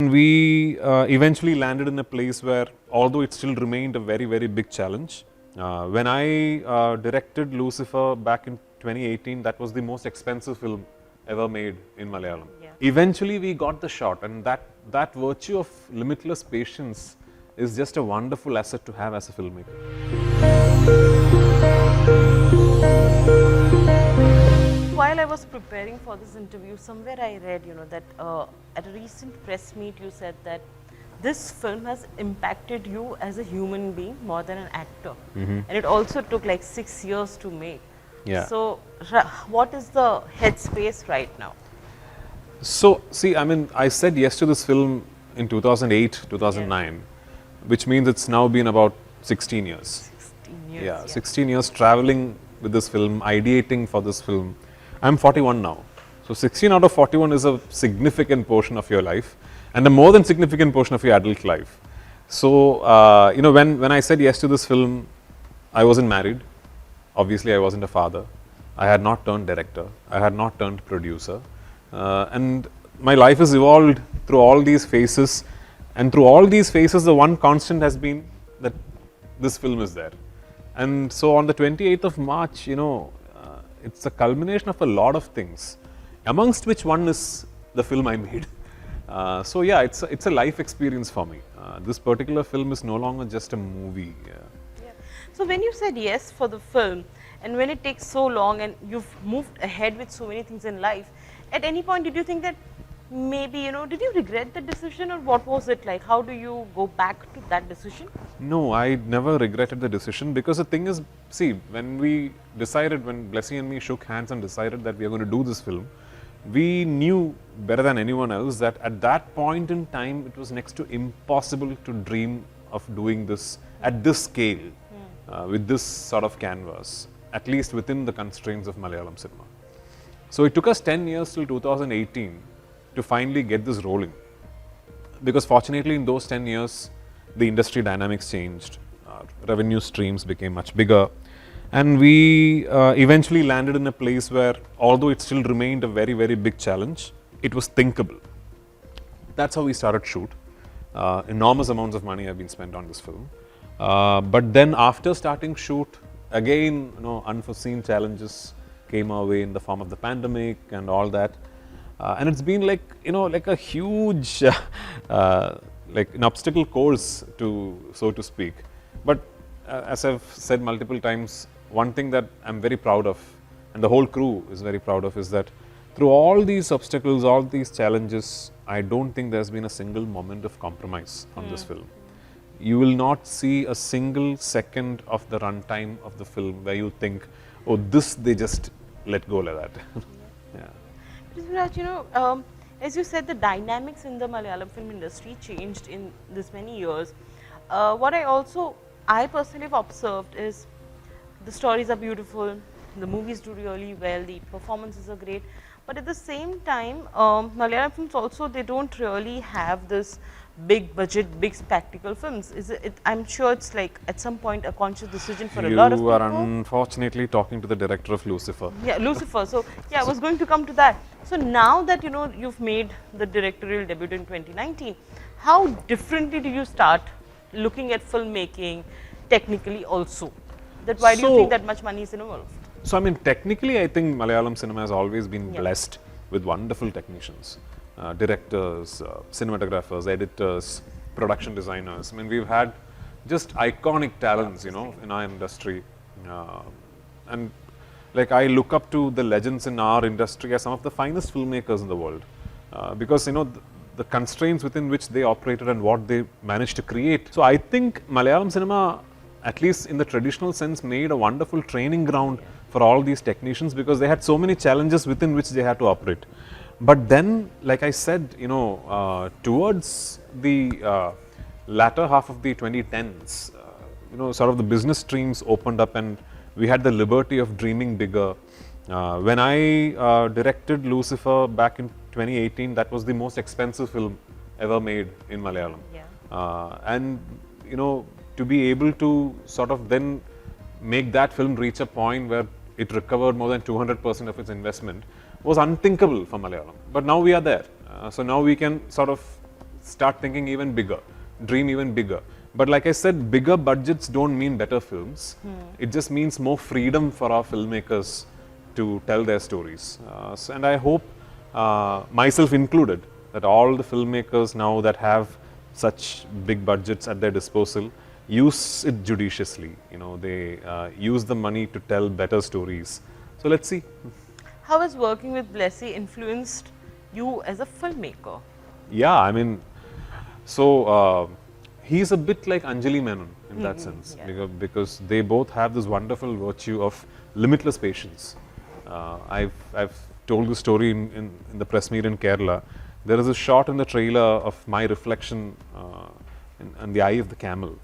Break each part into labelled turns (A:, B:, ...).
A: And we eventually landed in a place where, although it still remained a very, very big challenge, when I directed Lucifer back in 2018, that was the most expensive film ever made in Malayalam.
B: Yeah.
A: Eventually, we got the shot, and that virtue of limitless patience is just a wonderful asset to have as a filmmaker.
B: While I was preparing for this interview, somewhere I read, that at a recent press meet you said that this film has impacted you as a human being more than an actor. And it also took like 6 years to make.
A: Yeah.
B: So, what is the headspace right now?
A: So, see, I mean, I said yes to this film in 2008, 2009, which means it's now been about 16 years.
B: 16 years.
A: Yeah, 16 years traveling with this film, ideating for this film. I'm 41 now. So 16 out of 41 is a significant portion of your life and a more than significant portion of your adult life. So, when I said yes to this film, I wasn't married. Obviously, I wasn't a father. I had not turned director. I had not turned producer. And my life has evolved through all these phases. And through all these phases, the one constant has been that this film is there. And so on the 28th of March, it's a culmination of a lot of things, amongst which one is the film I made. So yeah, it's a life experience for me. This particular film is no longer just a movie.
B: Yeah. So when you said yes for the film, and when it takes so long and you've moved ahead with so many things in life, at any point did you think that maybe, did you regret the decision, or what was it like? How do you go back to that decision?
A: No, I never regretted the decision, because the thing is, see, when Blessy and me shook hands and decided that we are going to do this film, we knew better than anyone else that at that point in time, it was next to impossible to dream of doing this at this scale, with this sort of canvas, at least within the constraints of Malayalam cinema. So it took us 10 years till 2018 to finally get this rolling, because fortunately in those 10 years, the industry dynamics changed, revenue streams became much bigger, and we eventually landed in a place where, although it still remained a very, very big challenge, it was thinkable. That's how we started shoot. Enormous amounts of money have been spent on this film. But then after starting shoot, again, unforeseen challenges came our way in the form of the pandemic and all that. And it's been like a huge, like an obstacle course, so to speak. But as I've said multiple times, one thing that I'm very proud of, and the whole crew is very proud of, is that through all these obstacles, all these challenges, I don't think there's been a single moment of compromise on this film. You will not see a single second of the runtime of the film where you think, oh, this they just let go like that. Yeah.
B: Prithviraj, as you said, the dynamics in the Malayalam film industry changed in this many years. What I personally have observed is the stories are beautiful, the movies do really well, the performances are great, but at the same time, Malayalam films also, they don't really have this big budget, big spectacle films. I'm sure it's like at some point a conscious decision for a lot of people.
A: You are unfortunately talking to the director of Lucifer.
B: Yeah, Lucifer. So yeah, I was going to come to that. So now that you've made the directorial debut in 2019, how differently do you start looking at filmmaking technically also? That why do you think that much money is involved?
A: So I mean, technically, I think Malayalam cinema has always been blessed with wonderful technicians. Directors, cinematographers, editors, production designers. I mean, we've had just iconic talents, in our industry. And like, I look up to the legends in our industry as some of the finest filmmakers in the world. Because, the constraints within which they operated and what they managed to create. So I think Malayalam cinema, at least in the traditional sense, made a wonderful training ground for all these technicians, because they had so many challenges within which they had to operate. But then, like I said, towards the latter half of the 2010s, sort of the business streams opened up and we had the liberty of dreaming bigger. When I directed Lucifer back in 2018, that was the most expensive film ever made in Malayalam.
B: Yeah.
A: And, to be able to sort of then make that film reach a point where it recovered more than 200% of its investment was unthinkable for Malayalam. But now we are there. So now we can sort of start thinking even bigger, dream even bigger. But like I said, bigger budgets don't mean better films. It just means more freedom for our filmmakers to tell their stories. And I hope, myself included, that all the filmmakers now that have such big budgets at their disposal use it judiciously. They use the money to tell better stories. So let's see.
B: How has working with Blessy influenced you as a filmmaker?
A: Yeah, I mean, so he's a bit like Anjali Menon in that sense, because they both have this wonderful virtue of limitless patience. I've told the story in the press meet in Kerala. There is a shot in the trailer of my reflection in the eye of the camel.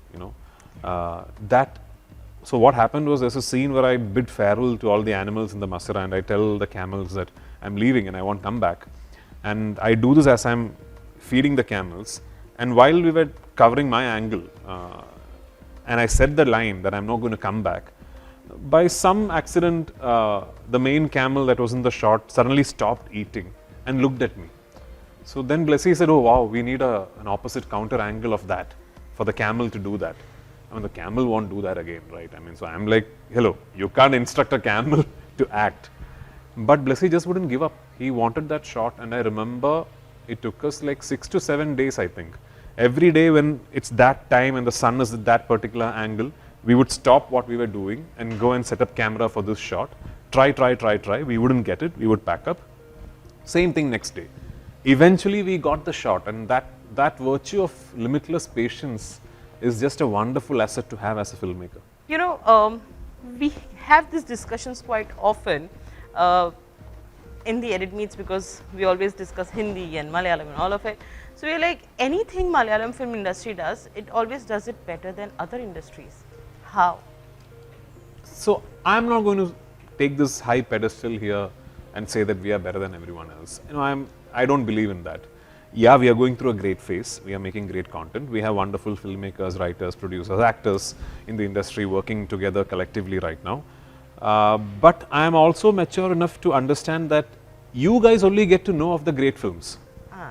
A: So what happened was, there's a scene where I bid farewell to all the animals in the Masara, and I tell the camels that I'm leaving and I won't come back. And I do this as I'm feeding the camels. And while we were covering my angle, and I said the line that I'm not going to come back, by some accident, the main camel that was in the shot suddenly stopped eating and looked at me. So then Blessy said, oh wow, we need an opposite counter angle of that for the camel to do that. I mean, the camel won't do that again, right? I mean, so I'm like, hello, you can't instruct a camel to act. But Blessy just wouldn't give up. He wanted that shot, and I remember it took us like 6 to 7 days, I think. Every day when it's that time and the sun is at that particular angle, we would stop what we were doing and go and set up camera for this shot. Try. We wouldn't get it. We would pack up. Same thing next day. Eventually, we got the shot, and that virtue of limitless patience is just a wonderful asset to have as a filmmaker.
B: We have these discussions quite often in the edit meets, because we always discuss Hindi and Malayalam and all of it. So we're like, anything Malayalam film industry does, it always does it better than other industries. How?
A: So I'm not going to take this high pedestal here and say that we are better than everyone else. I don't believe in that. Yeah, we are going through a great phase. We are making great content. We have wonderful filmmakers, writers, producers, actors in the industry working together collectively right now. But I am also mature enough to understand that you guys only get to know of the great films,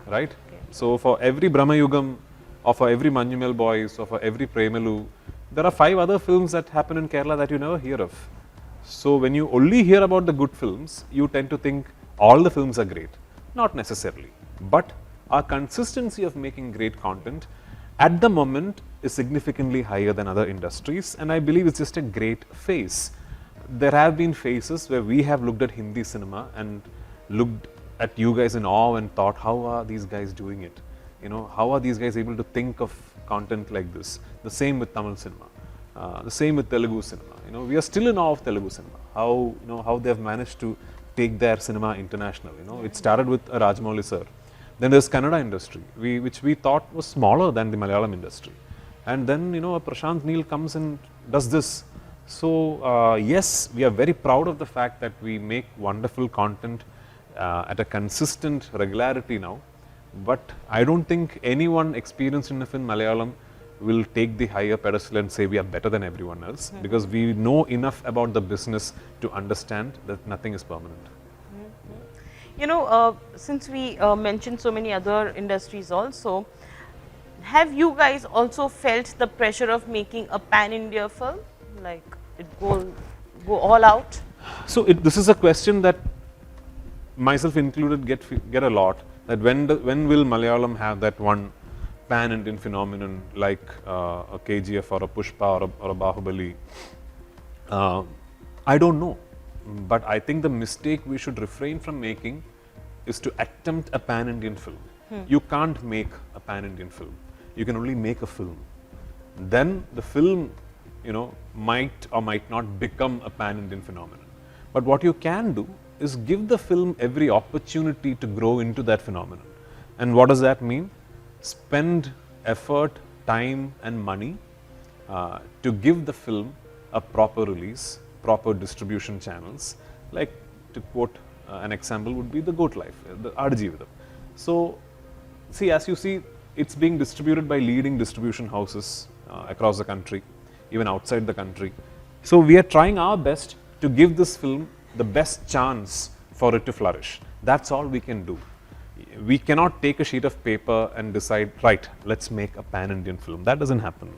A: right? Okay. So for every Brahmayugam, or for every Manjumal Boys, or for every Premalu, there are 5 other films that happen in Kerala that you never hear of. So when you only hear about the good films, you tend to think all the films are great. Not necessarily. But our consistency of making great content at the moment is significantly higher than other industries, and I believe it's just a great phase. There have been phases where we have looked at Hindi cinema and looked at you guys in awe and thought, how are these guys doing it? How are these guys able to think of content like this? The same with Tamil cinema, the same with Telugu cinema. We are still in awe of Telugu cinema. How they have managed to take their cinema international. It started with Rajamouli sir. Then there's Kannada industry, which we thought was smaller than the Malayalam industry. And then, Prashant Neel comes and does this. So, yes, we are very proud of the fact that we make wonderful content at a consistent regularity now. But I don't think anyone experienced in a film Malayalam will take the higher pedestal and say we are better than everyone else, because we know enough about the business to understand that nothing is permanent.
B: Since we mentioned so many other industries also, have you guys also felt the pressure of making a pan-India film? Like, it go all out?
A: So, this is a question that myself included get a lot, that when will Malayalam have that one pan-Indian phenomenon like a KGF or a Pushpa or a Bahubali? I don't know. But I think the mistake we should refrain from making is to attempt a pan-Indian film. You can't make a pan-Indian film. You can only make a film. Then the film, might or might not become a pan-Indian phenomenon. But what you can do is give the film every opportunity to grow into that phenomenon. And what does that mean? Spend effort, time and money to give the film a proper release, proper distribution channels. Like, to quote an example would be The Goat Life, the Aadujeevitham. So, see, as you see, it's being distributed by leading distribution houses across the country, even outside the country. So, we are trying our best to give this film the best chance for it to flourish. That's all we can do. We cannot take a sheet of paper and decide, right, let's make a pan-Indian film. That doesn't happen.